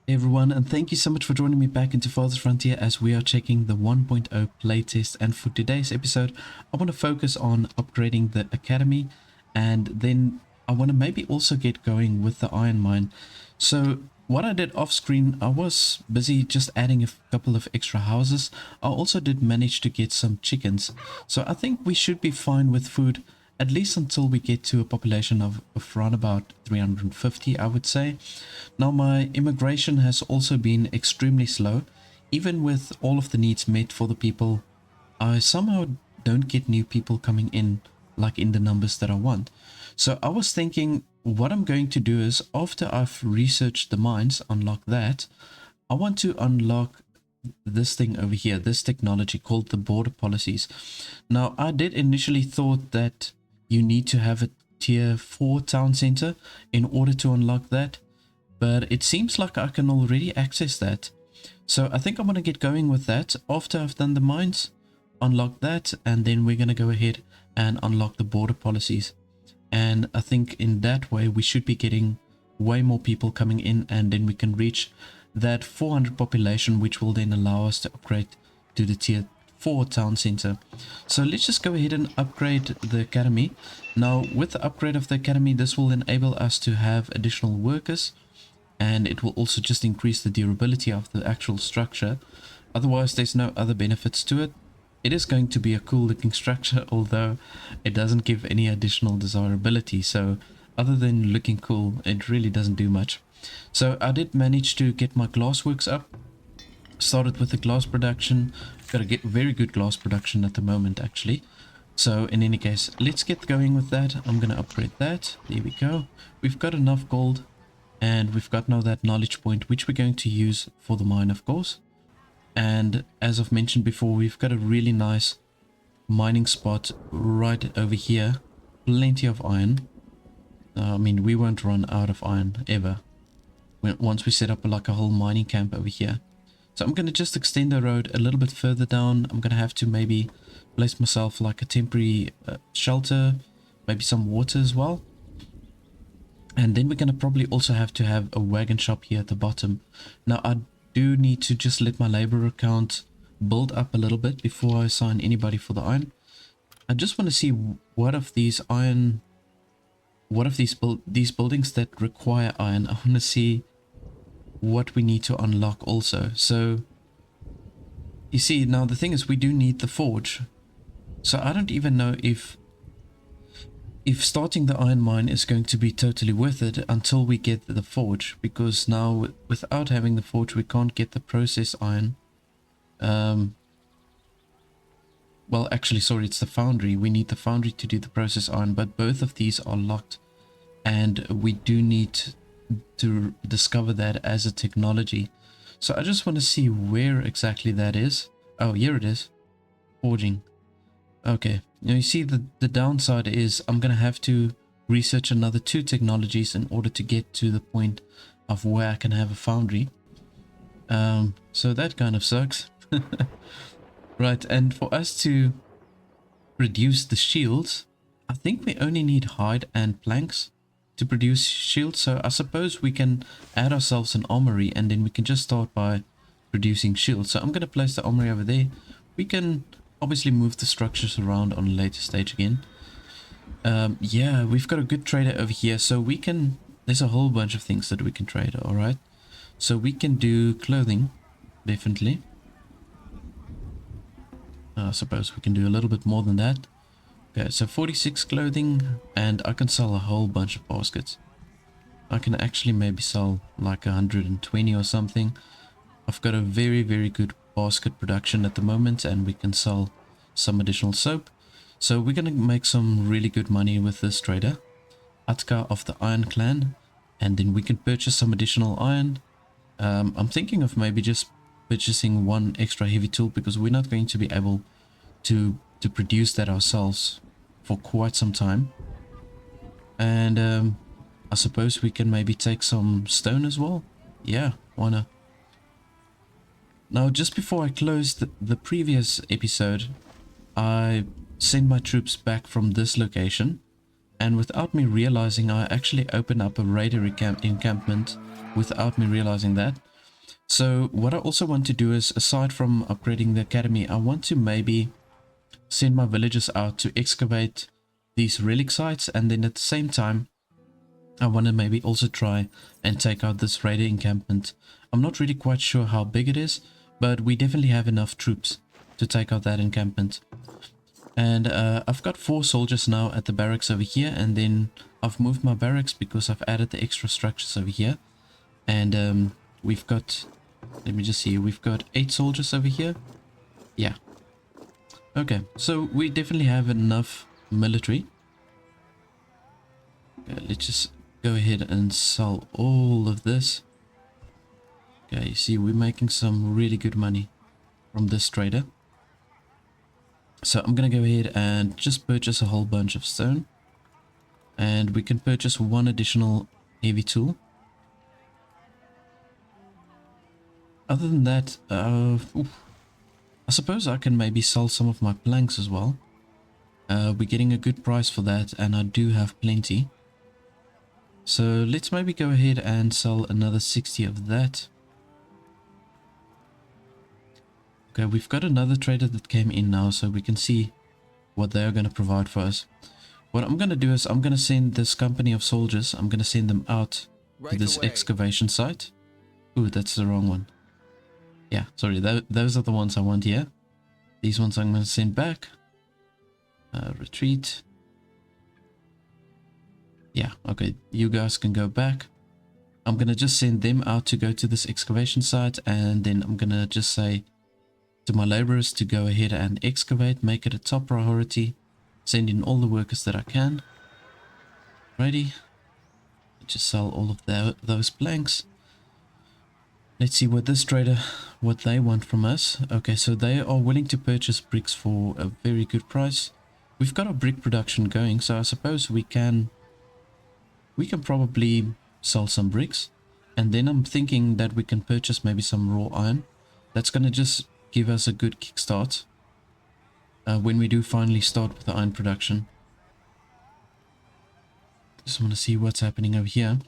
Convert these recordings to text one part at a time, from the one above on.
Hey everyone, and thank you so much for joining me back into Farthest Frontier as we are checking the 1.0 playtest. And for today's episode, I want to focus on upgrading the academy, and then I want to maybe also get going with the iron mine. So what I did off screen, I was busy just adding a couple of extra houses. I also did manage to get some chickens, so I think we should be fine with food, at least until we get to a population of around about 350, I would say. Now, my immigration has also been extremely slow. Even with all of the needs met for the people, I somehow don't get new people coming in like in the numbers that I want. So I was thinking what I'm going to do is, after I've researched the mines, unlock that, I want to unlock this thing over here, this technology called the border policies. Now, I did initially thought that you need to have a tier 4 town center in order to unlock that, but it seems like I can already access that. So I think I'm going to get going with that after I've done the mines, unlock that, and then we're going to go ahead and unlock the border policies. And I think in that way we should be getting way more people coming in, and then we can reach that 400 population, which will then allow us to upgrade to the tier 4 town center. So let's just go ahead and upgrade the academy. Now, with the upgrade of the academy, this will enable us to have additional workers, and it will also just increase the durability of the actual structure. Otherwise, there's no other benefits to it. It is going to be a cool looking structure, although it doesn't give any additional desirability. So other than looking cool, it really doesn't do much. So I did manage to get my glassworks up. Started with the glass production. Got to get very good glass production at the moment, actually. So in any case, let's get going with that. I'm going to upgrade that. There we go. We've got enough gold, and we've got now that knowledge point, which we're going to use for the mine, of course. And as I've mentioned before, we've got a really nice mining spot right over here. Plenty of iron. I mean, we won't run out of iron ever once we set up like a whole mining camp over here. So I'm going to just extend the road a little bit further down. I'm going to have to maybe place myself like a temporary shelter, maybe some water as well. And then we're going to probably also have to have a wagon shop here at the bottom. Now, I do need to just let my laborer count build up a little bit before I assign anybody for the iron. I just want to see what of these iron, what of these buildings that require iron. I want to see what we need to unlock also. So you see, now the thing is, we do need the forge. So I don't even know if starting the iron mine is going to be totally worth it until we get the forge, because now without having the forge we can't get the process iron. Well, actually, sorry, it's the foundry. We need the foundry to do the process iron, but both of these are locked, and we do need to discover that as a technology. So I just want to see where exactly that is. Oh, here it is. Forging. Okay, now you see the downside is I'm gonna have to research another 2 technologies in order to get to the point of where I can have a foundry. So that kind of sucks. Right, and for us to produce the shields, I think we only need hide and planks to produce shields. So I suppose we can add ourselves an armory, and then we can just start by producing shields. So I'm going to place the armory over there. We can obviously move the structures around on a later stage again. Yeah, we've got a good trader over here, so we can, there's a whole bunch of things that we can trade. All right, so we can do clothing, definitely. I suppose we can do a little bit more than that. Okay, so 46 clothing, and I can sell a whole bunch of baskets. I can actually maybe sell like 120 or something. I've got a very, very good basket production at the moment, and we can sell some additional soap. So we're going to make some really good money with this trader, Atka of the Iron Clan, and then we can purchase some additional iron. I'm thinking of maybe just purchasing 1 extra heavy tool, because we're not going to be able to produce that ourselves for quite some time. And I suppose we can maybe take some stone as well. Yeah, why not? Now, just before I closed the previous episode, I sent my troops back from this location, and without me realizing, I actually opened up a raider encampment without me realizing that. So what I also want to do is, aside from upgrading the academy, I want to maybe send my villagers out to excavate these relic sites, and then at the same time I want to maybe also try and take out this raider encampment. I'm not really quite sure how big it is, but we definitely have enough troops to take out that encampment. And I've got 4 soldiers now at the barracks over here, and then I've moved my barracks because I've added the extra structures over here. And we've got, let me just see, we've got 8 soldiers over here. Yeah. Okay, so we definitely have enough military. Okay, let's just go ahead and sell all of this. Okay, you see, we're making some really good money from this trader. So I'm going to go ahead and just purchase a whole bunch of stone. And we can purchase 1 additional heavy tool. Other than that, I suppose I can maybe sell some of my planks as well. We're getting a good price for that, and I do have plenty. So let's maybe go ahead and sell another 60 of that. Okay, we've got another trader that came in now, so we can see what they're going to provide for us. What I'm going to do is I'm going to send this company of soldiers, I'm going to send them out to this excavation site. Ooh, that's the wrong one. Yeah, sorry, those are the ones I want here. These ones I'm going to send back. Retreat. Yeah, okay, you guys can go back. I'm going to just send them out to go to this excavation site, and then I'm going to just say to my laborers to go ahead and excavate, make it a top priority, send in all the workers that I can. Ready? Just sell all of those planks. Let's see what this trader, what they want from us. Okay, so they are willing to purchase bricks for a very good price. We've got our brick production going, so I suppose we can probably sell some bricks. And then I'm thinking that we can purchase maybe some raw iron. That's going to just give us a good kickstart when we do finally start with the iron production. Just want to see what's happening over here.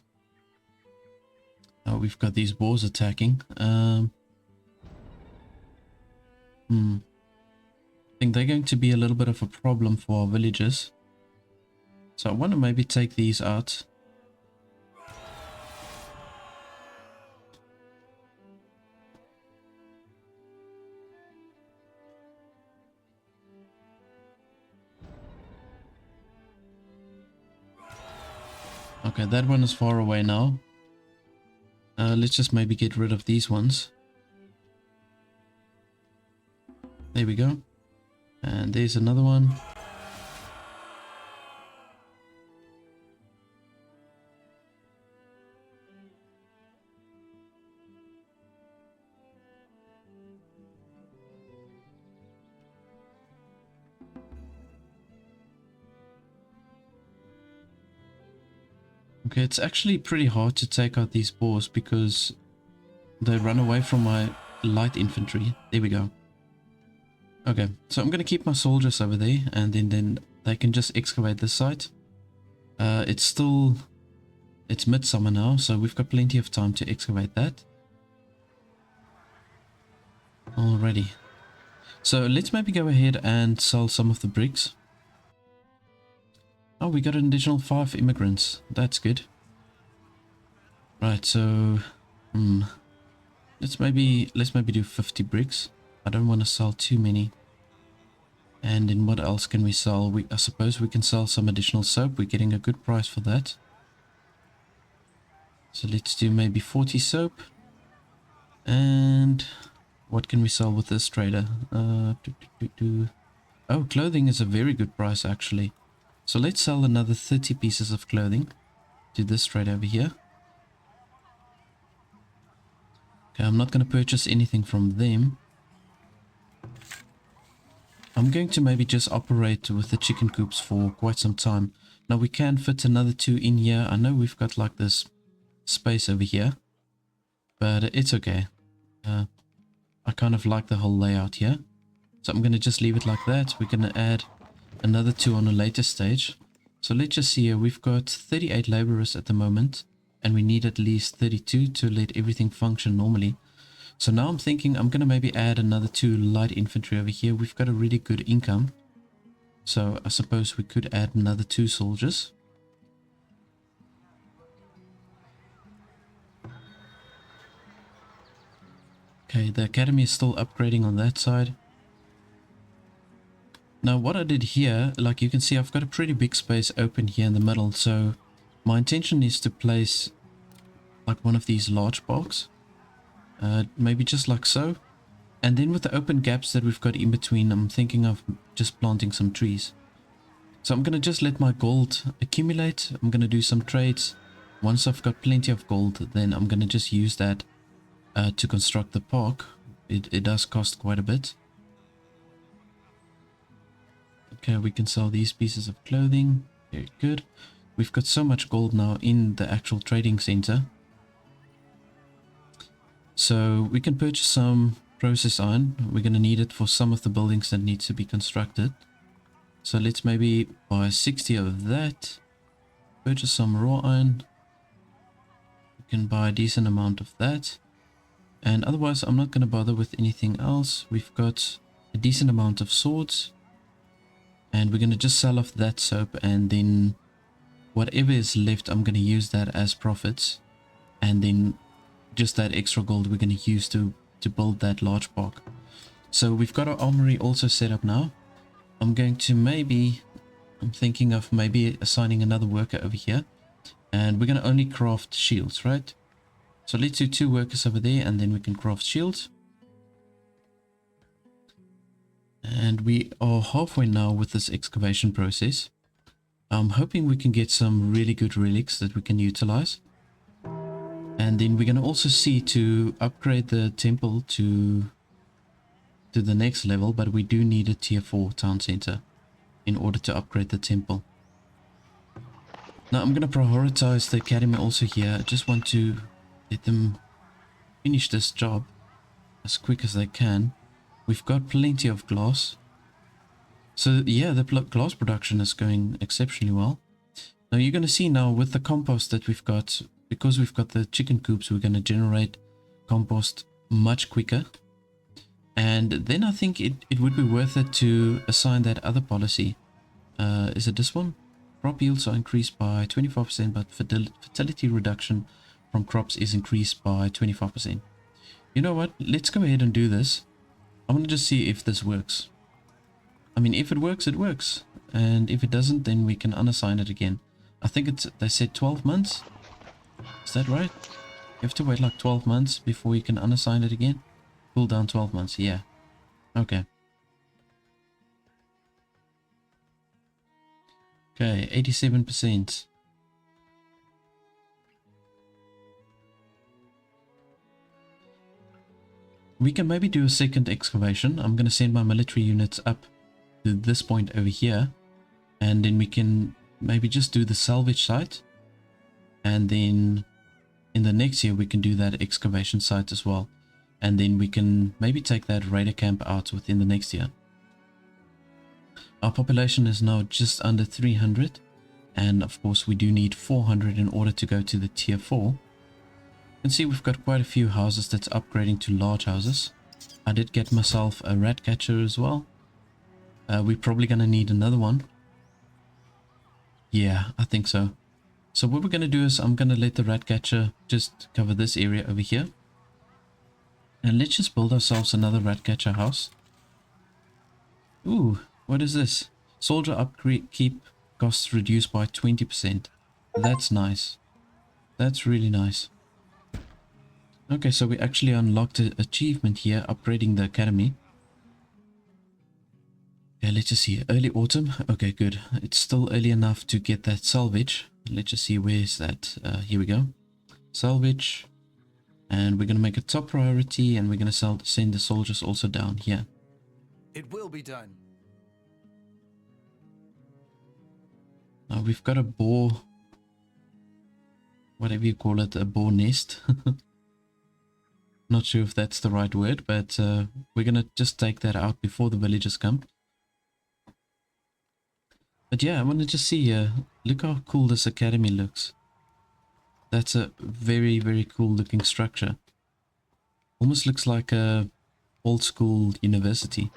Oh, we've got these boars attacking. I think they're going to be a little bit of a problem for our villagers. So I want to maybe take these out. Okay, that one is far away now. Let's just maybe get rid of these ones. There we go. And there's another one. Okay, it's actually pretty hard to take out these boars because they run away from my light infantry. There we go. Okay, so I'm going to keep my soldiers over there, and then they can just excavate this site. It's midsummer now, so we've got plenty of time to excavate that. Alrighty. So let's maybe go ahead and sell some of the bricks. Oh, we got an additional 5 immigrants. That's good. Right, so let's maybe do 50 bricks. I don't want to sell too many. And then what else can we sell? I suppose we can sell some additional soap. We're getting a good price for that. So let's do maybe 40 soap. And what can we sell with this trader? Oh, clothing is a very good price actually. So let's sell another 30 pieces of clothing to this trader over here. Okay, I'm not going to purchase anything from them. I'm going to maybe just operate with the chicken coops for quite some time. Now we can fit another 2 in here. I know we've got like this space over here, but it's okay. I kind of like the whole layout here. So I'm going to just leave it like that. We're going to add another 2 on a later stage. So let's just see here. We've got 38 laborers at the moment, and we need at least 32 to let everything function normally. So now I'm thinking I'm going to maybe add another 2 light infantry over here. We've got a really good income. So I suppose we could add another 2 soldiers. Okay, the academy is still upgrading on that side. Now what I did here, like you can see, I've got a pretty big space open here in the middle. So my intention is to place like one of these large blocks. Maybe just like so. And then with the open gaps that we've got in between, I'm thinking of just planting some trees. So I'm going to just let my gold accumulate. I'm going to do some trades. Once I've got plenty of gold, then I'm going to just use that to construct the park. It does cost quite a bit. Okay, we can sell these pieces of clothing. Very good. We've got so much gold now in the actual trading center. So we can purchase some process iron. We're going to need it for some of the buildings that need to be constructed. So let's maybe buy 60 of that. Purchase some raw iron. We can buy a decent amount of that. And otherwise I'm not going to bother with anything else. We've got a decent amount of swords. And we're going to just sell off that soap, and then whatever is left, I'm going to use that as profits. And then just that extra gold we're going to use to build that large park. So we've got our armory also set up now. I'm thinking of maybe assigning another worker over here. And we're going to only craft shields, right? So let's do 2 workers over there, and then we can craft shields. And we are halfway now with this excavation process. I'm hoping we can get some really good relics that we can utilize. And then we're going to also see to upgrade the temple to the next level, but we do need a tier 4 town center in order to upgrade the temple. Now I'm going to prioritize the academy also here. I just want to let them finish this job as quick as they can. We've got plenty of glass. So yeah, the glass production is going exceptionally well. Now you're going to see now with the compost that we've got, because we've got the chicken coops, we're going to generate compost much quicker. And then I think it would be worth it to assign that other policy. Is it this one? Crop yields are increased by 25%, but fertility reduction from crops is increased by 25%. You know what? Let's go ahead and do this. I want to just see if this works. I mean, if it works, it works. And if it doesn't, then we can unassign it again. I think they said 12 months. Is that right? You have to wait like 12 months before you can unassign it again. Cool down 12 months, yeah. Okay. Okay, 87%. We can maybe do a second excavation. I'm going to send my military units up to this point over here. And then we can maybe just do the salvage site. And then in the next year we can do that excavation site as well. And then we can maybe take that raider camp out within the next year. Our population is now just under 300. And of course we do need 400 in order to go to the tier 4. You can see we've got quite a few houses that's upgrading to large houses. I did get myself a rat catcher as well. We're probably going to need another one. Yeah, I think so. So what we're going to do is I'm going to let the rat catcher just cover this area over here. And let's just build ourselves another rat catcher house. Ooh, what is this? Soldier upkeep costs reduced by 20%. That's nice. That's really nice. Okay, so we actually unlocked an achievement here, upgrading the academy. Yeah, let's just see. Early autumn. Okay, good. It's still early enough to get that salvage. Let's just see, where's that? Here we go. Salvage. And we're going to make a top priority, and we're going to send the soldiers also down here. It will be done. Now we've got a boar, whatever you call it, a boar nest. Not sure if that's the right word, but we're going to just take that out before the villagers come. But yeah, I want to just see, look how cool this academy looks. That's a very, very cool looking structure. Almost looks like a old school university.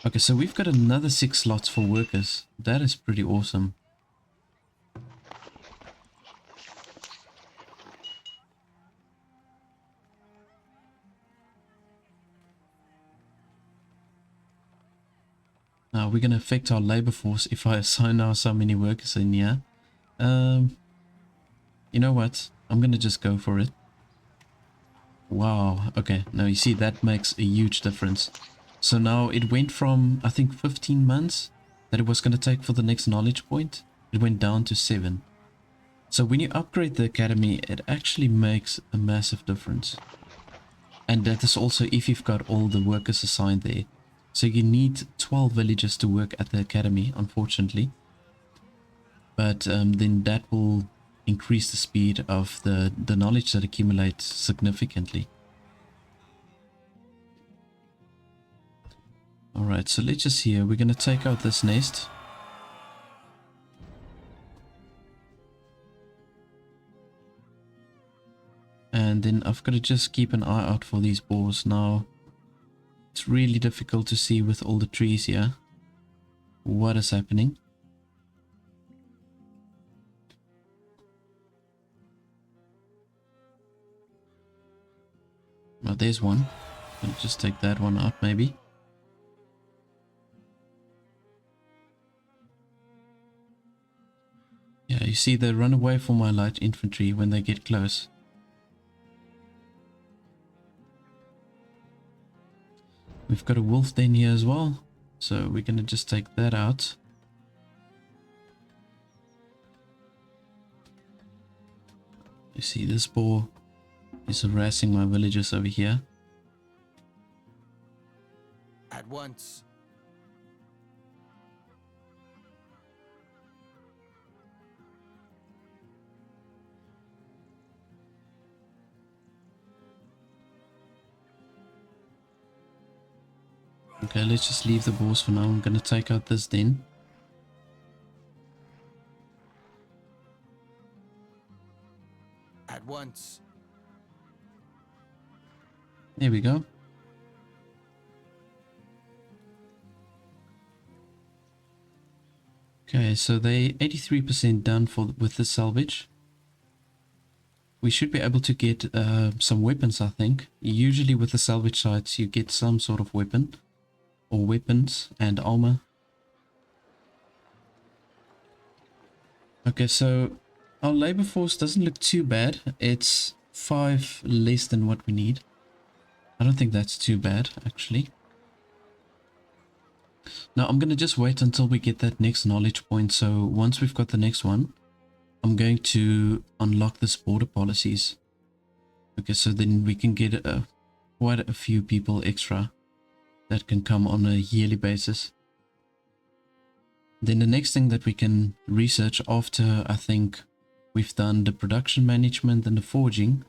Okay, so we've got another 6 slots for workers. That is pretty awesome. Now we're going to affect our labor force if I assign now so many workers in here. You know what? I'm going to just go for it. Wow. Okay. Now you see that makes a huge difference. So now it went from, I think, 15 months that it was going to take for the next knowledge point. It went down to 7. So when you upgrade the academy, it actually makes a massive difference. And that is also if you've got all the workers assigned there. So you need 12 villagers to work at the academy, unfortunately. But then that will increase the speed of the knowledge that accumulates significantly. Alright, so let's just see here. We're going to take out this nest. And then I've got to just keep an eye out for these boars. Now, it's really difficult to see with all the trees here what is happening. Well, there's one. I'll just take that one out maybe. Yeah, you see they run away from my light infantry when they get close. We've got a wolf den here as well, so we're going to just take that out. You see this boar is harassing my villagers over here. At once. Okay, let's just leave the boars for now. I'm going to take out this den. At once. There we go. Okay, so they 83% done with the salvage. We should be able to get some weapons, I think. Usually with the salvage sites you get some sort of weapon. Or weapons and armor. Okay, so our labor force doesn't look too bad. It's 5 less than what we need. I don't think that's too bad, actually. Now I'm going to just wait until we get that next knowledge point. So once we've got the next one, I'm going to unlock this border policies. Okay, so then we can get quite a few people extra that can come on a yearly basis. Then the next thing that we can research after I think we've done the production management and the forging,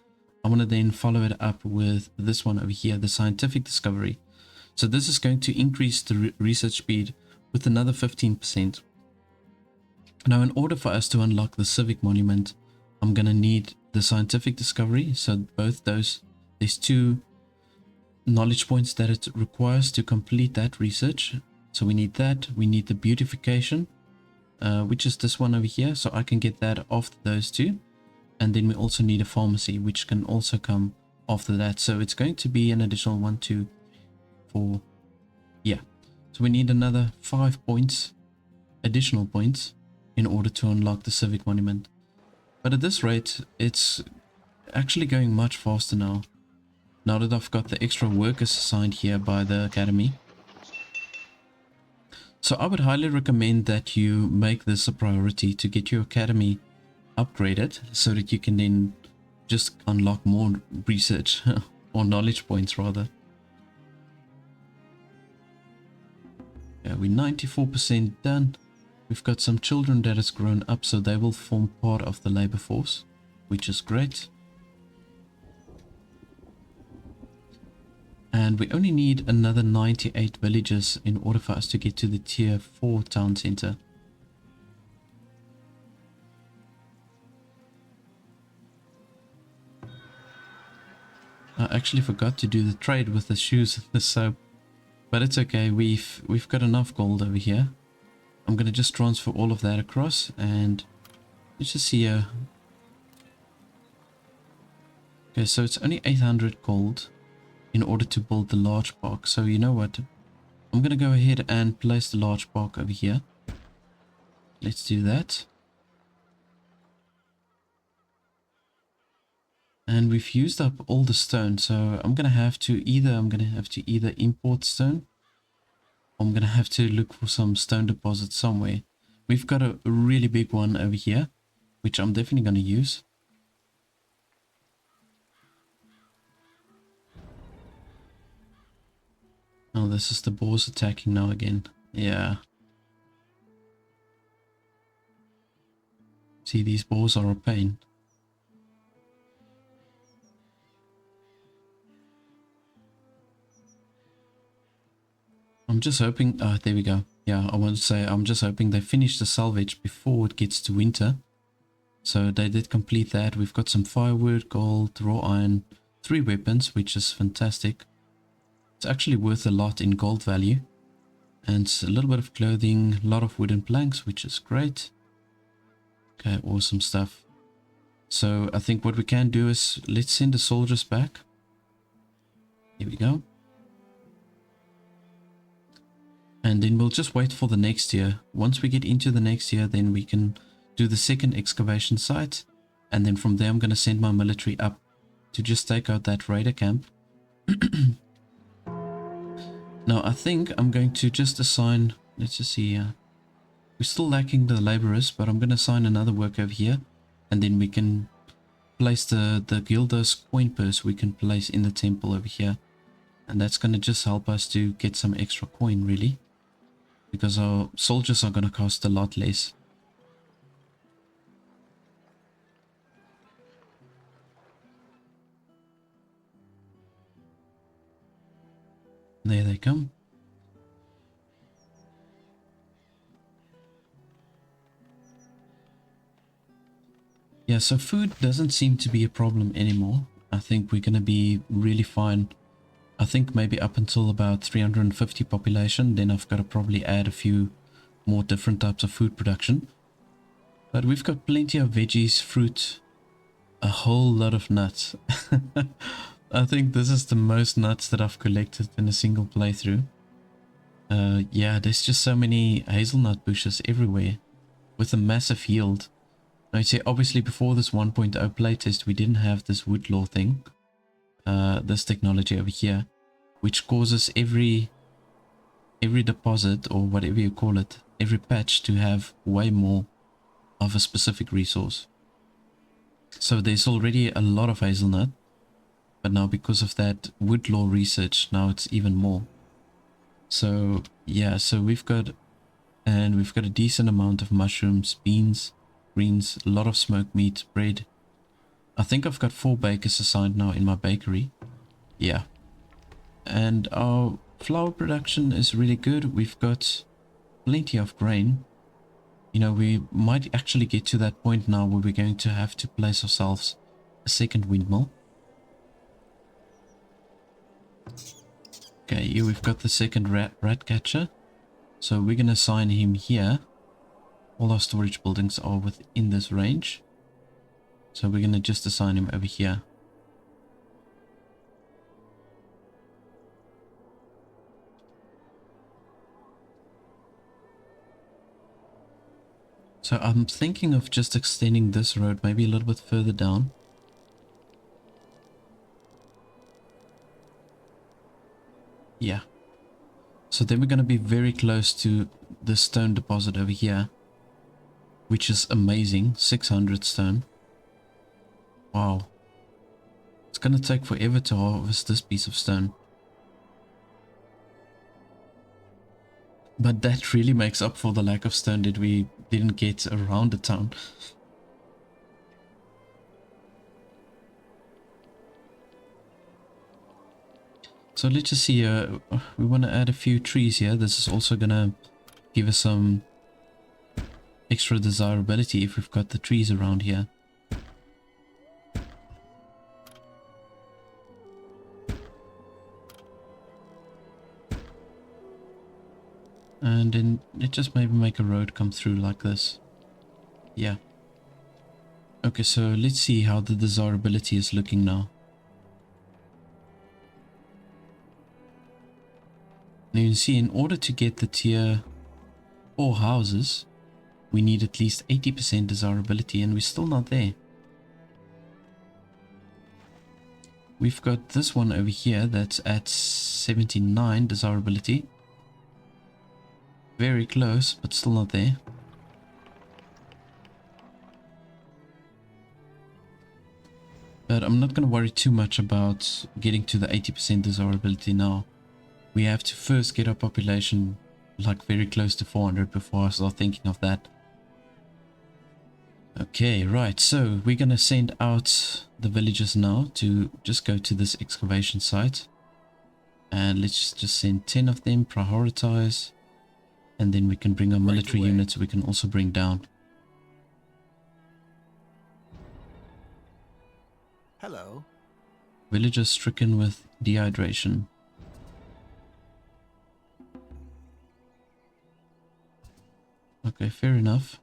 I want to then follow it up with this one over here, the scientific discovery. So this is going to increase the research speed with another 15%. Now in order for us to unlock the civic monument, I'm going to need the scientific discovery. So both those, there's 2 knowledge points that it requires to complete that research. So we need that. We need the beautification, which is this one over here. So I can get that after those 2. And then we also need a pharmacy, which can also come after that. So it's going to be an additional 1, 2, 4. Yeah. So we need another 5 points, additional points, in order to unlock the civic monument. But at this rate, it's actually going much faster now. Now that I've got the extra workers assigned here by the academy. So I would highly recommend that you make this a priority to get your academy upgraded so that you can then just unlock more research or knowledge points rather. Yeah, we're 94% done. We've got some children that has grown up, so they will form part of the labor force, which is great. And we only need another 98 villages in order for us to get to the tier 4 town center. I actually forgot to do the trade with the shoes and the soap. But it's okay, we've got enough gold over here. I'm gonna just transfer all of that across, and let's just see here. Okay, so it's only 800 gold in order to build the large park. So you know what? I'm gonna go ahead and place the large park over here. Let's do that. And we've used up all the stone, so I'm gonna have to either import stone, or I'm gonna have to look for some stone deposit somewhere. We've got a really big one over here, which I'm definitely gonna use. Oh, this is the boars attacking now again. Yeah. See, these boars are a pain. I'm just hoping, there we go. Yeah, I want to say, I'm just hoping they finish the salvage before it gets to winter. So they did complete that. We've got some firewood, gold, raw iron, 3 weapons, which is fantastic. It's actually worth a lot in gold value. And a little bit of clothing, a lot of wooden planks, which is great. Okay, awesome stuff. So I think what we can do is, let's send the soldiers back. Here we go. And then we'll just wait for the next year. Once we get into the next year, then we can do the second excavation site. And then from there, I'm going to send my military up to just take out that raider camp. Now, I think I'm going to just assign, let's just see here. We're still lacking the laborers, but I'm going to assign another work over here. And then we can place the Gilda's coin purse we can place in the temple over here. And that's going to just help us to get some extra coin, really. Because our soldiers are going to cost a lot less. There they come. Yeah, so food doesn't seem to be a problem anymore. I think we're going to be really fine. I think maybe up until about 350 population, then I've got to probably add a few more different types of food production. But we've got plenty of veggies, fruit, a whole lot of nuts. I think this is the most nuts that I've collected in a single playthrough. Yeah, there's just so many hazelnut bushes everywhere with a massive yield. Now you see, obviously before this 1.0 playtest, we didn't have this woodlaw thing. This technology over here, which causes every deposit, or whatever you call it, every patch to have way more of a specific resource. So there's already a lot of hazelnut, but now because of that woodlaw research, now it's even more. So yeah, so we've got a decent amount of mushrooms, beans, greens, a lot of smoked meat, bread. I think I've got 4 bakers assigned now in my bakery. Yeah. And our flour production is really good. We've got plenty of grain. You know, we might actually get to that point now where we're going to have to place ourselves a second windmill. Okay, here we've got the second rat catcher. So we're going to assign him here. All our storage buildings are within this range. So we're going to just assign him over here. So I'm thinking of just extending this road maybe a little bit further down. Yeah. So then we're going to be very close to the stone deposit over here, which is amazing. 600 stone. Wow. It's going to take forever to harvest this piece of stone. But that really makes up for the lack of stone that we didn't get around the town. So let's just see, we want to add a few trees here. This is also going to give us some extra desirability if we've got the trees around here. And then let's just maybe make a road come through like this. Yeah. Okay, so let's see how the desirability is looking now. Now you can see in order to get the tier 4 houses, we need at least 80% desirability, and we're still not there. We've got this one over here that's at 79 desirability. Very close, but still not there. But I'm not going to worry too much about getting to the 80% desirability now. We have to first get our population like very close to 400 before I start thinking of that. Okay, right, so we're going to send out the villagers now to just go to this excavation site. And let's just send 10 of them, prioritize. And then we can bring our military units we can also bring down. Hello. Villagers stricken with dehydration. Okay, fair enough.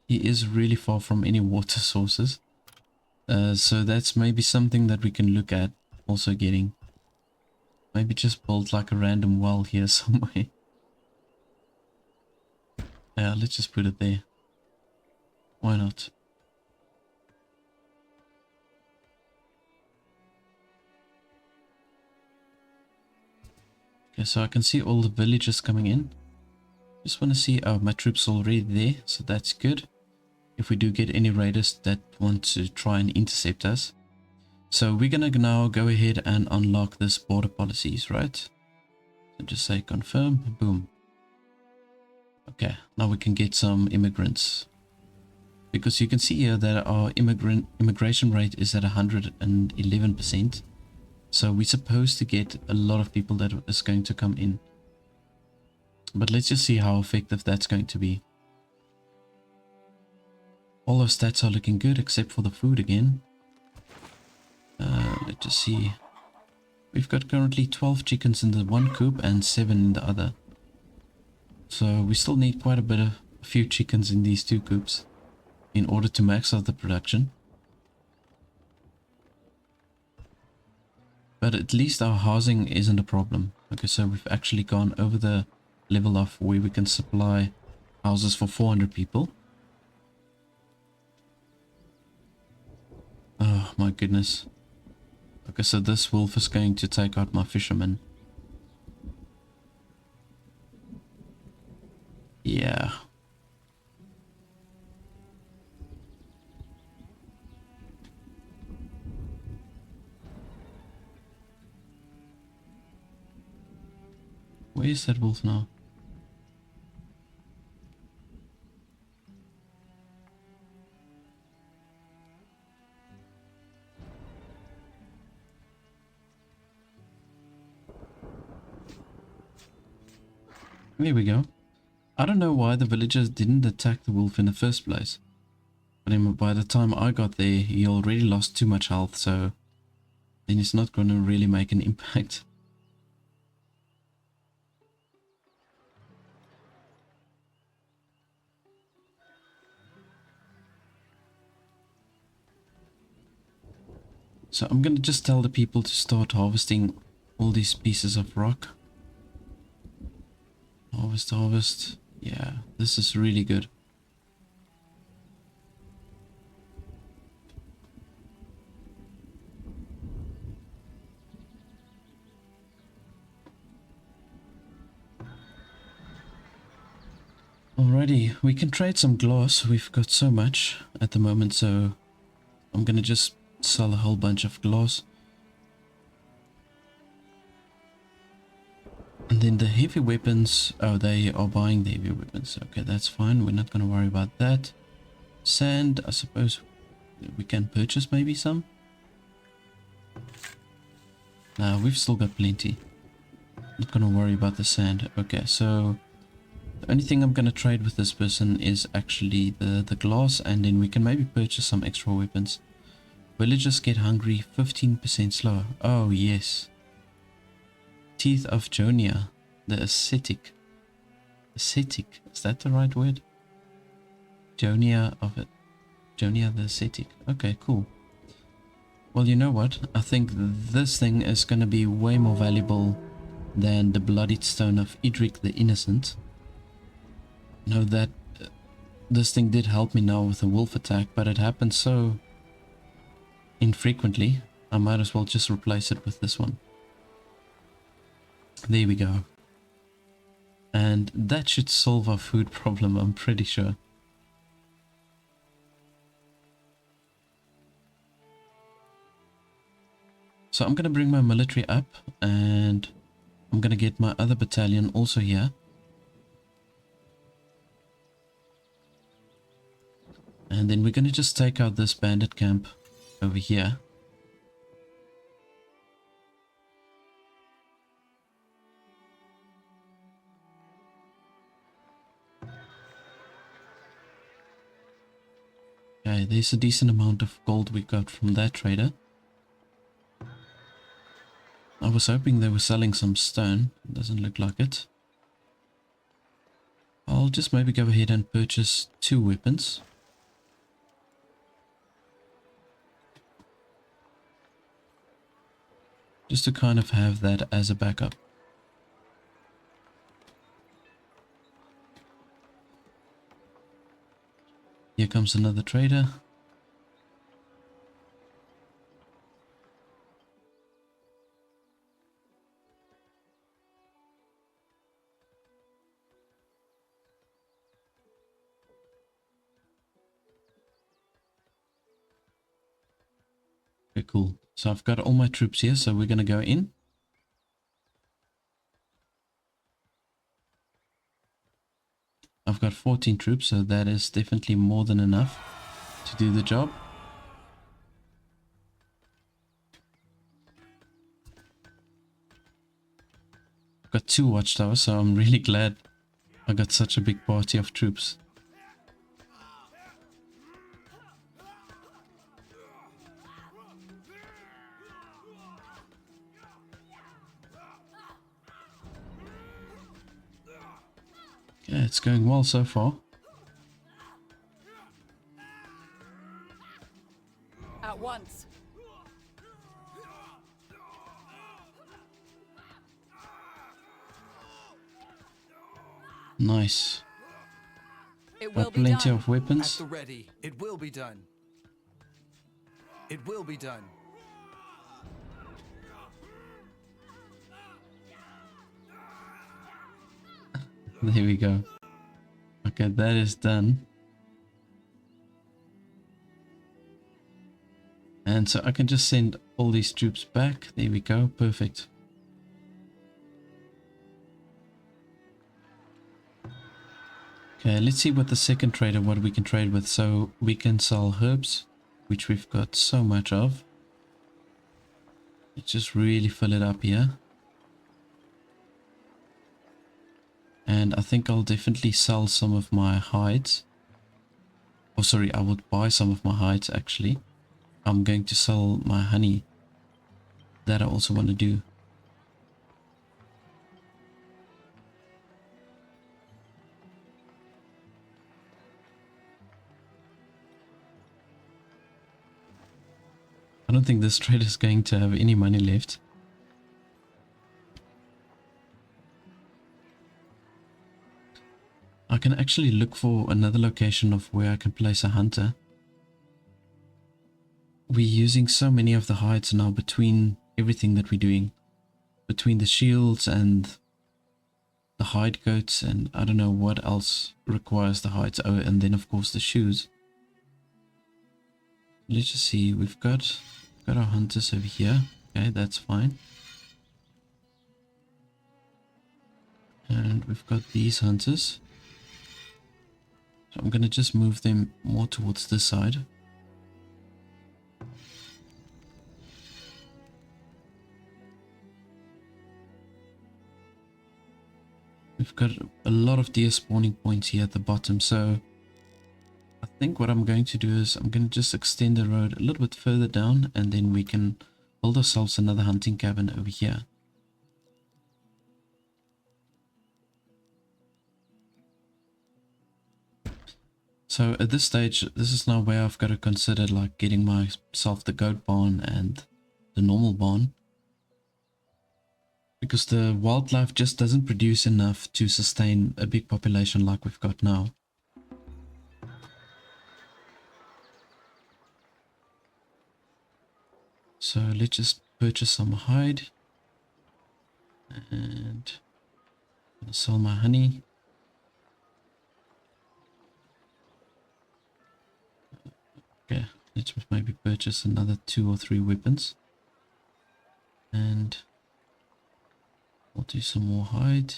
He is really far from any water sources. So that's maybe something that we can look at also getting. Maybe just build like a random well here somewhere. Yeah, let's just put it there. Why not? Okay, so I can see all the villagers coming in. Just want to see, oh, my troops are already there, so that's good. If we do get any raiders that want to try and intercept us. So we're gonna now go ahead and unlock this border policies, right? So just say confirm, boom. Okay, now we can get some immigrants. Because you can see here that our immigration rate is at 111%. So we're supposed to get a lot of people that is going to come in. But let's just see how effective that's going to be. All our stats are looking good except for the food again. Let's just see. We've got currently 12 chickens in the one coop and 7 in the other. So we still need quite a few chickens in these two coops in order to max out the production. But at least our housing isn't a problem. Okay, so we've actually gone over the level of where we can supply houses for 400 people. Oh my goodness. Okay, so this wolf is going to take out my fishermen. Yeah. Where is that wolf now? There we go. I don't know why the villagers didn't attack the wolf in the first place. But by the time I got there, he already lost too much health, so then it's not going to really make an impact. So I'm going to just tell the people to start harvesting all these pieces of rock. Harvest, harvest. Yeah, this is really good. Alrighty, we can trade some glass. We've got so much at the moment, so I'm gonna just sell a whole bunch of glass. And then the heavy weapons, oh, they are buying the heavy weapons. Okay, that's fine. We're not going to worry about that. Sand, I suppose we can purchase maybe some. No, we've still got plenty. Not going to worry about the sand. Okay, so the only thing I'm going to trade with this person is actually the glass, and then we can maybe purchase some extra weapons. Villagers get hungry 15% slower. Oh, yes. Teeth of Jonia. The ascetic. Ascetic, is that the right word? Jonia of it. Jonia the ascetic. Okay, cool. Well, you know what? I think this thing is going to be way more valuable than the bloodied stone of Idrik the Innocent. Know that this thing did help me now with a wolf attack, but it happens so infrequently. I might as well just replace it with this one. There we go. And that should solve our food problem, I'm pretty sure. So I'm going to bring my military up, and I'm going to get my other battalion also here. And then we're going to just take out this bandit camp over here. Okay, there's a decent amount of gold we got from that trader. I was hoping they were selling some stone. Doesn't look like it. I'll just maybe go ahead and purchase 2 weapons. Just to kind of have that as a backup. Here comes another trader. Okay, cool. So I've got all my troops here, so we're going to go in. I've got 14 troops, so that is definitely more than enough to do the job. I've got 2 watchtowers, so I'm really glad I got such a big party of troops. Yeah, it's going well so far. At once. Nice. It will Got be plenty done. of weapons. At the ready. It will be done. It will be done. There we go. Okay, that is done. And so I can just send all these troops back. There we go. Perfect. Okay, let's see what the second trader, what we can trade with. So we can sell herbs, which we've got so much of. Let's just really fill it up here. And I think I'll definitely sell some of my hides. Oh, sorry, I would buy some of my hides actually. I'm going to sell my honey. That I also want to do. I don't think this trader is going to have any money left. I can actually look for another location of where I can place a hunter. We're using so many of the hides now between everything that we're doing. Between the shields and the hide coats, and I don't know what else requires the hides. Oh, and then of course the shoes. Let's just see, we've got our hunters over here. Okay, that's fine. And we've got these hunters. So I'm going to just move them more towards this side. We've got a lot of deer spawning points here at the bottom, so I think what I'm going to do is I'm going to just extend the road a little bit further down, and then we can build ourselves another hunting cabin over here. So at this stage, this is now where I've got to consider like getting myself the goat barn and the normal barn. Because the wildlife just doesn't produce enough to sustain a big population like we've got now. So let's just purchase some hide. And I'm gonna sell my honey. Okay, let's maybe purchase another 2 or 3 weapons. And we'll do some more hide.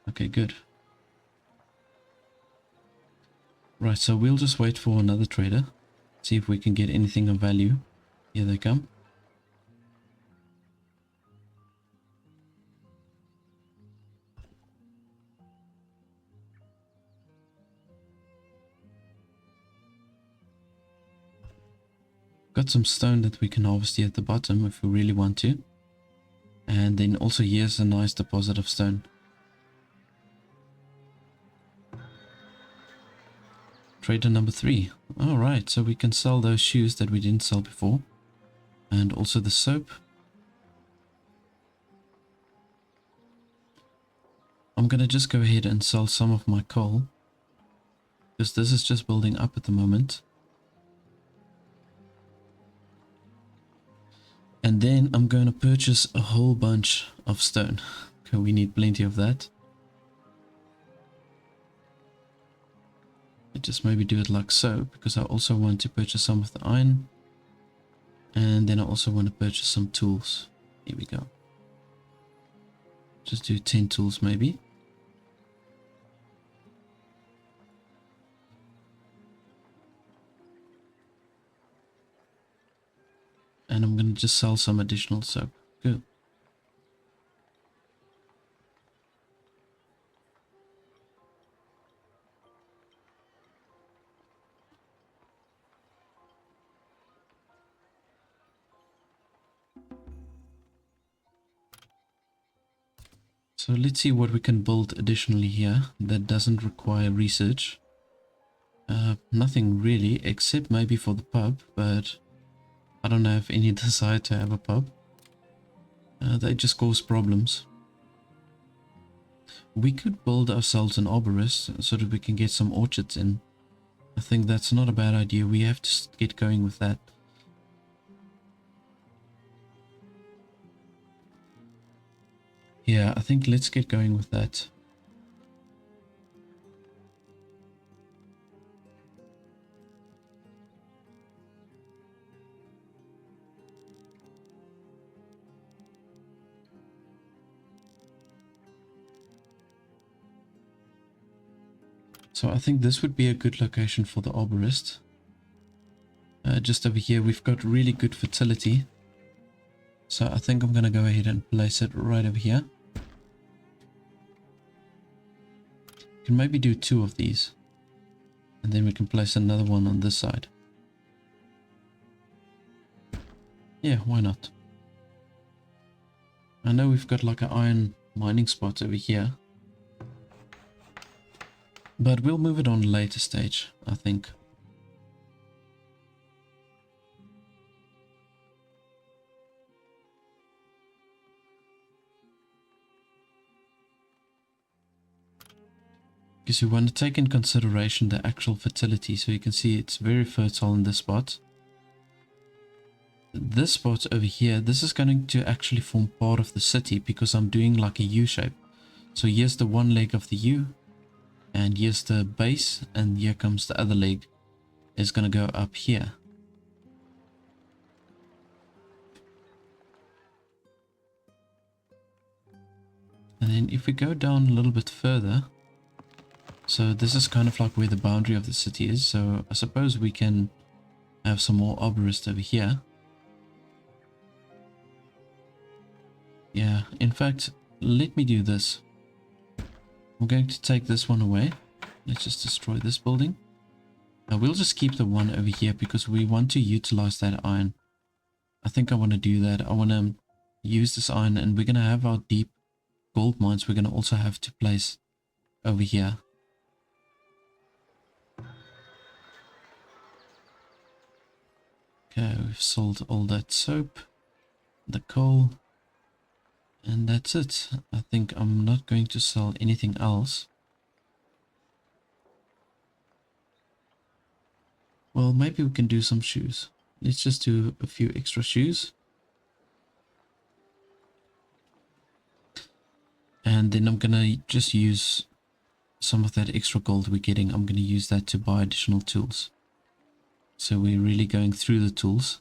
Okay, good. Right, so we'll just wait for another trader. See if we can get anything of value. Here they come. Got some stone that we can harvest here at the bottom if we really want to. And then also here's a nice deposit of stone. Trader number 3. Alright, so we can sell those shoes that we didn't sell before. And also the soap. I'm gonna just go ahead and sell some of my coal. Because this is just building up at the moment. And then I'm going to purchase a whole bunch of stone. Okay, we need plenty of that. I just maybe do it like so, because I also want to purchase some of the iron. And then I also want to purchase some tools. Here we go. Just do 10 tools maybe. And I'm going to just sell some additional soap. Good. So let's see what we can build additionally here that doesn't require research. Nothing really, except maybe for the pub, but I don't have any desire to have a pub. They just cause problems. We could build ourselves an arborist so that we can get some orchards in. I think that's not a bad idea. We have to get going with that. Yeah, I think let's get going with that. So I think this would be a good location for the arborist. Just over here we've got really good fertility. So I think I'm going to go ahead and place it right over here. Can maybe do 2 of these. And then we can place another one on this side. Yeah, why not? I know we've got like an iron mining spot over here. But we'll move it on a later stage, I think. Because you want to take in consideration the actual fertility. So you can see it's very fertile in this spot. This spot over here, this is going to actually form part of the city because I'm doing like a U shape. So here's the one leg of the U. And here's the base, and here comes the other leg. It's going to go up here. And then if we go down a little bit further, so this is kind of like where the boundary of the city is. So I suppose we can have some more arborists over here. Yeah, in fact, let me do this. I'm going to take this one away. Let's just destroy this building. Now we'll just keep the one over here because we want to utilize that iron. I think I want to do that. I want to use this iron, and we're going to have our deep gold mines. We're going to also have to place over here. Okay, we've sold all that soap, the coal, and that's it. I think I'm not going to sell anything else. Well, maybe we can do some shoes. Let's just do a few extra shoes. And then I'm gonna just use some of that extra gold we're getting. I'm gonna use that to buy additional tools. So we're really going through the tools.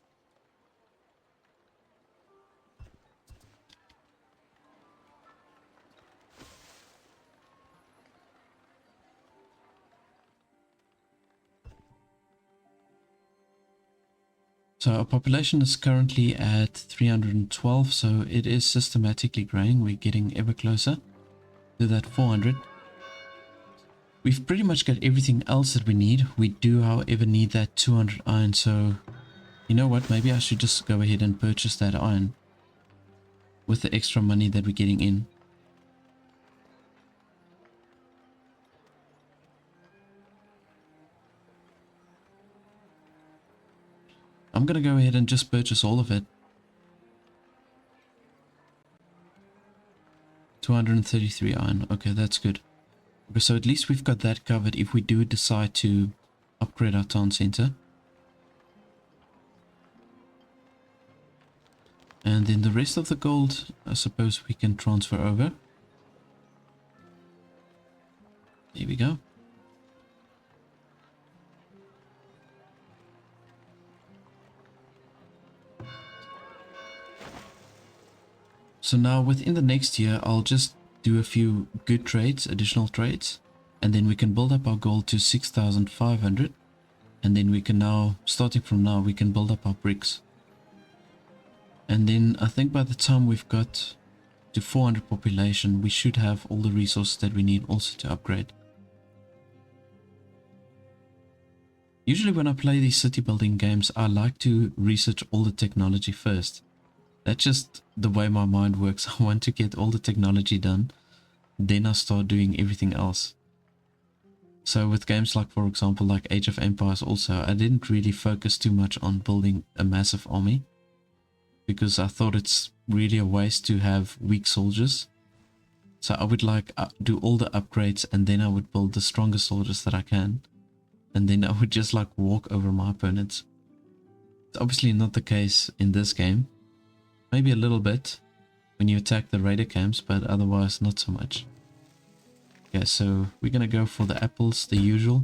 So our population is currently at 312, so it is systematically growing. We're getting ever closer to that 400. We've pretty much got everything else that we need. We do, however, need that 200 iron, so you know what, maybe I should just go ahead and purchase that iron with the extra money that we're getting in. I'm gonna go ahead and just purchase all of it. 233 iron. Okay, that's good. Okay, so at least we've got that covered if we do decide to upgrade our town center. And then the rest of the gold, I suppose we can transfer over. There we go. So now within the next year, I'll just do a few good trades, additional trades, and then we can build up our gold to 6,500. And then we can now, starting from now, we can build up our bricks. And then I think by the time we've got to 400 population, we should have all the resources that we need also to upgrade. Usually when I play these city building games, I like to research all the technology first. That's just the way my mind works. I want to get all the technology done, then I start doing everything else. So with games like, for example, like Age of Empires also, I didn't really focus too much on building a massive army, because I thought it's really a waste to have weak soldiers. So I would like do all the upgrades, and then I would build the strongest soldiers that I can, and then I would just like walk over my opponents. It's obviously not the case in this game. Maybe a little bit when you attack the raider camps, but otherwise not so much. Okay, so we're gonna go for the apples, the usual.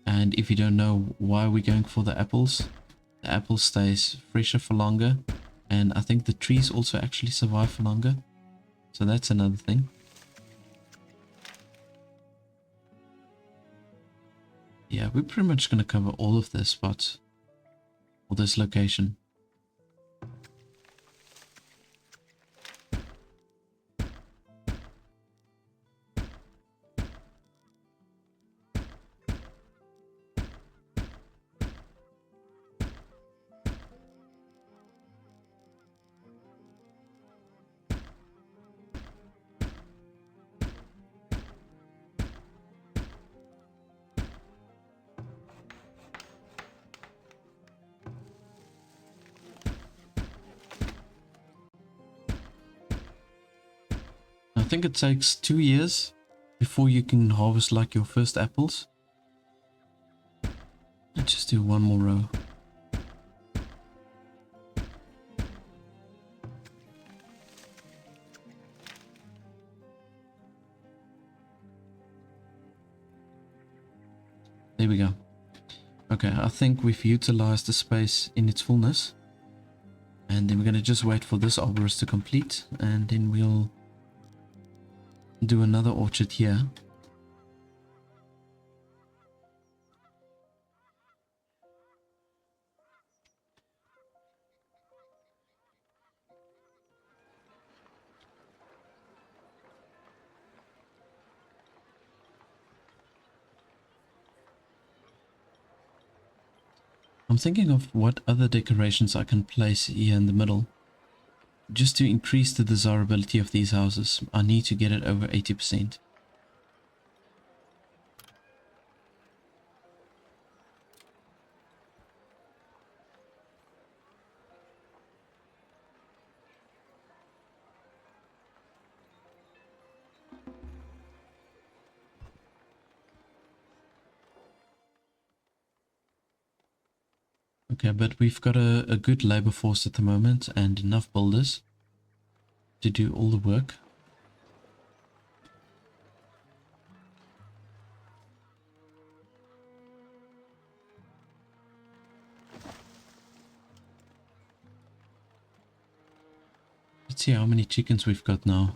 And if you don't know why we're going for the apple stays fresher for longer. And I think the trees also actually survive for longer. So that's another thing. Yeah, we're pretty much gonna cover all of this spots. Or this location. I think it takes 2 years before you can harvest like your first apples. Let's just do one more row. There we go. Okay, I think we've utilized the space in its fullness. And then we're going to just wait for this arborist to complete, and then we'll do another orchard here. I'm thinking of what other decorations I can place here in the middle. Just to increase the desirability of these houses, I need to get it over 80%. Okay, but we've got a good labor force at the moment and enough builders to do all the work. Let's see how many chickens we've got now.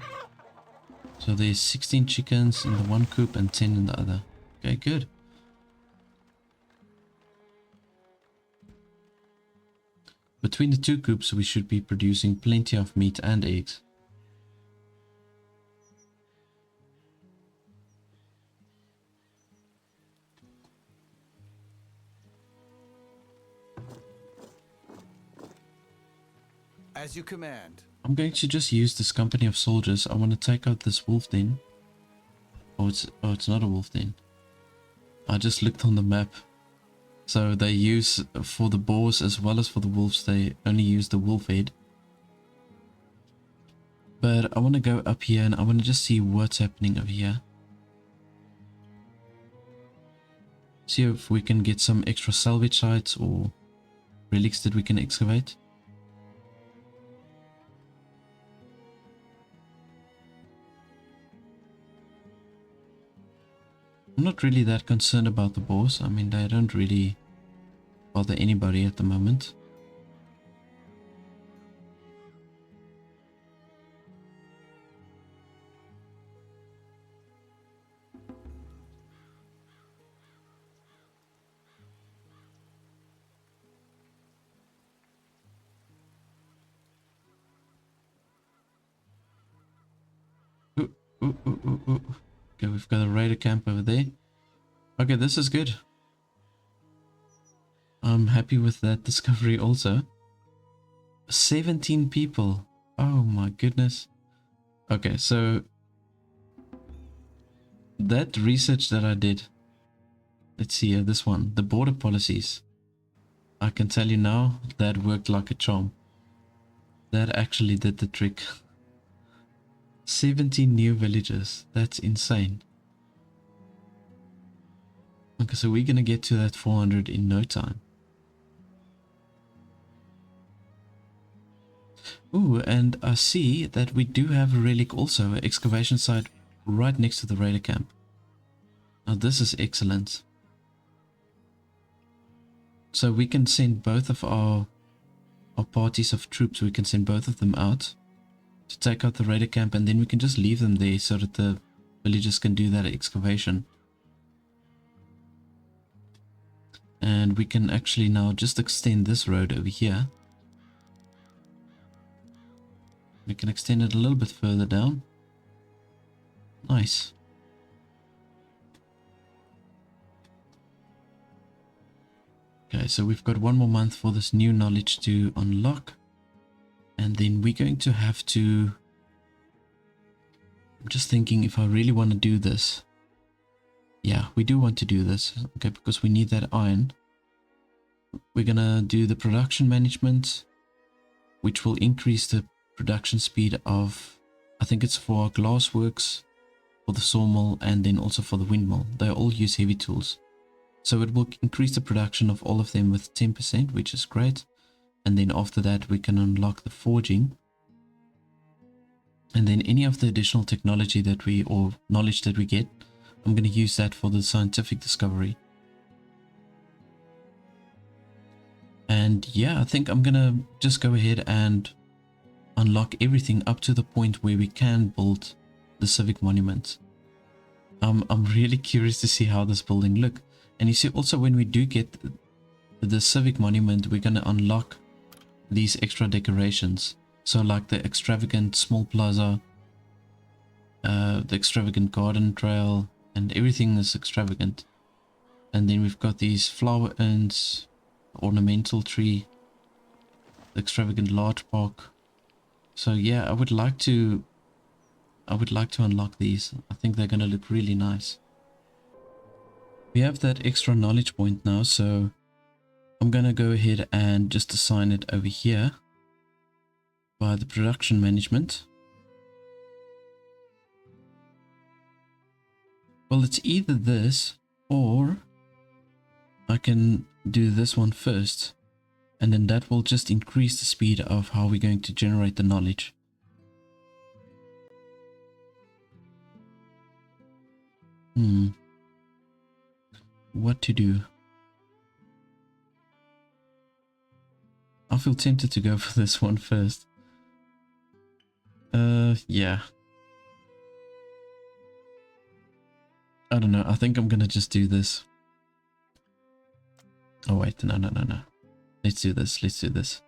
So there's 16 chickens in the one coop and 10 in the other. Okay, good. Between the two coops, we should be producing plenty of meat and eggs. As you command. I'm going to just use this company of soldiers. I want to take out this wolf den. Oh, it's not a wolf den. I just looked on the map. So they use, for the boars as well as for the wolves, they only use the wolf head. But I want to go up here and I want to just see what's happening over here. See if we can get some extra salvage sites or relics that we can excavate. I'm not really that concerned about the boars. I mean, they don't really bother anybody at the moment. Ooh, ooh, ooh, ooh, ooh. Okay, we've got a raider camp over there. Okay, this is good. I'm happy with that discovery also. 17 people. Oh my goodness. Okay, so that research that I did. Let's see here, this one. The border policies. I can tell you now, that worked like a charm. That actually did the trick. 17 new villages. That's insane. Okay, so we're gonna get to that 400 in no time. Ooh, and I see that we do have a relic also, an excavation site right next to the raider camp. Now this is excellent. So we can send both of our parties of troops, we can send both of them out to take out the raider camp, and then we can just leave them there so that the villagers can do that excavation. And we can actually now just extend this road over here. We can extend it a little bit further down. Nice. Okay, so we've got one more month for this new knowledge to unlock. And then we're going to have to... I'm just thinking if I really want to do this. Yeah, we do want to do this. Okay, because we need that iron. We're gonna do the production management, which will increase the production speed of... I think it's for our glassworks, for the sawmill, and then also for the windmill. They all use heavy tools. So it will increase the production of all of them with 10%, which is great. And then after that, we can unlock the forging. And then any of the additional technology that we, or knowledge that we get, I'm going to use that for the scientific discovery. And yeah, I think I'm going to just go ahead and unlock everything up to the point where we can build the civic monument. I'm really curious to see how this building look. And you see also when we do get the civic monument, we're going to unlock these extra decorations. So like the extravagant small plaza, the extravagant garden trail, and everything is extravagant. And then we've got these flower urns, ornamental tree, the extravagant large bark. So yeah, I would like to unlock these. I think they're gonna look really nice. We have that extra knowledge point now, so I'm gonna go ahead and just assign it over here by the production management. Well, it's either this or I can do this one first, and then that will just increase the speed of how we're going to generate the knowledge. What to do? I feel tempted to go for this one first. Yeah. I don't know. I think I'm gonna just do this. Oh wait, no. Let's do this.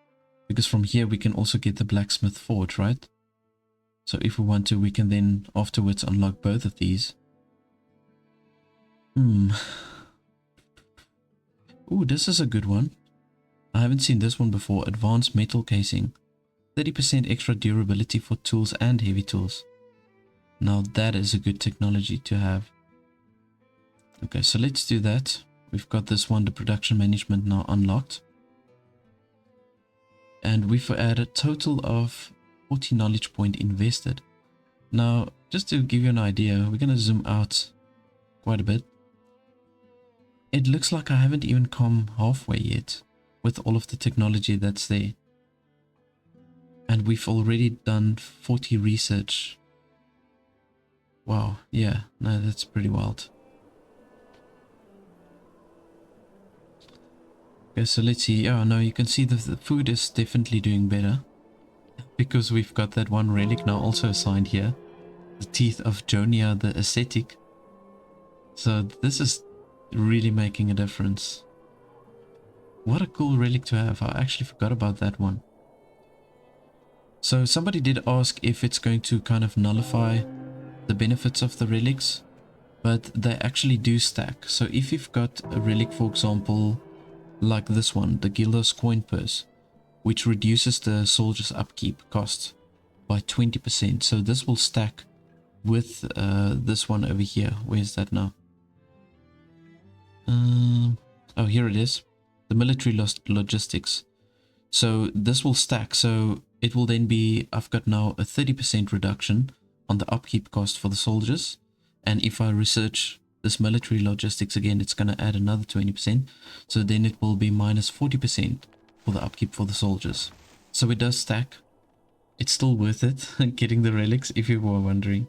Because from here we can also get the blacksmith forge, right? So if we want to, we can then afterwards unlock both of these. Ooh, this is a good one. I haven't seen this one before. Advanced metal casing. 30% extra durability for tools and heavy tools. Now that is a good technology to have. Okay, so let's do that. We've got this one, the production management, now unlocked. And we've had a total of 40 knowledge point invested. Now, just to give you an idea, we're going to zoom out quite a bit. It looks like I haven't even come halfway yet with all of the technology that's there. And we've already done 40 research. Wow, yeah, no, that's pretty wild. Okay, so let's see. Oh no, you can see the food is definitely doing better. Because we've got that one relic now also assigned here. The teeth of Jonia the ascetic. So this is really making a difference. What a cool relic to have. I actually forgot about that one. So somebody did ask if it's going to kind of nullify the benefits of the relics. But they actually do stack. So if you've got a relic, for example, like this one, the Gildos coin purse, which reduces the soldier's upkeep cost by 20%. So this will stack with this one over here. Where's that now? Oh, here it is. The military logistics. So this will stack. So it will then be, I've got now a 30% reduction on the upkeep cost for the soldiers. And if I research this military logistics again, it's going to add another 20%. So then it will be minus 40% for the upkeep for the soldiers. So it does stack. It's still worth it getting the relics, if you were wondering.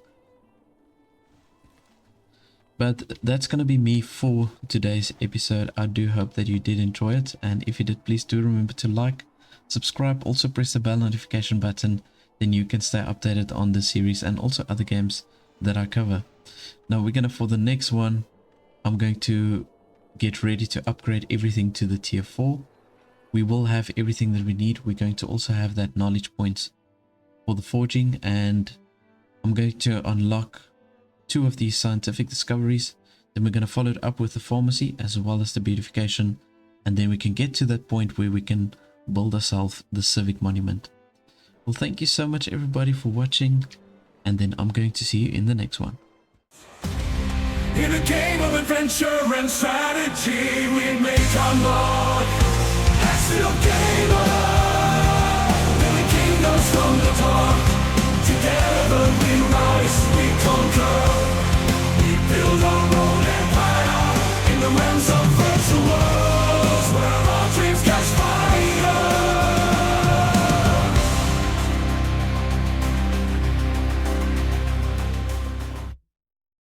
But that's going to be me for today's episode. I do hope that you did enjoy it. And if you did, please do remember to like, subscribe, also press the bell notification button. Then you can stay updated on this series and also other games that I cover. Now we're going to, for the next one, I'm going to get ready to upgrade everything to the tier 4. We will have everything that we need. We're going to also have that knowledge points for the forging. And I'm going to unlock 2 of these scientific discoveries. Then we're going to follow it up with the pharmacy as well as the beautification. And then we can get to that point where we can build ourselves the civic monument. Well, thank you so much everybody for watching. And then I'm going to see you in the next one. In a game of adventure and strategy, we make our mark.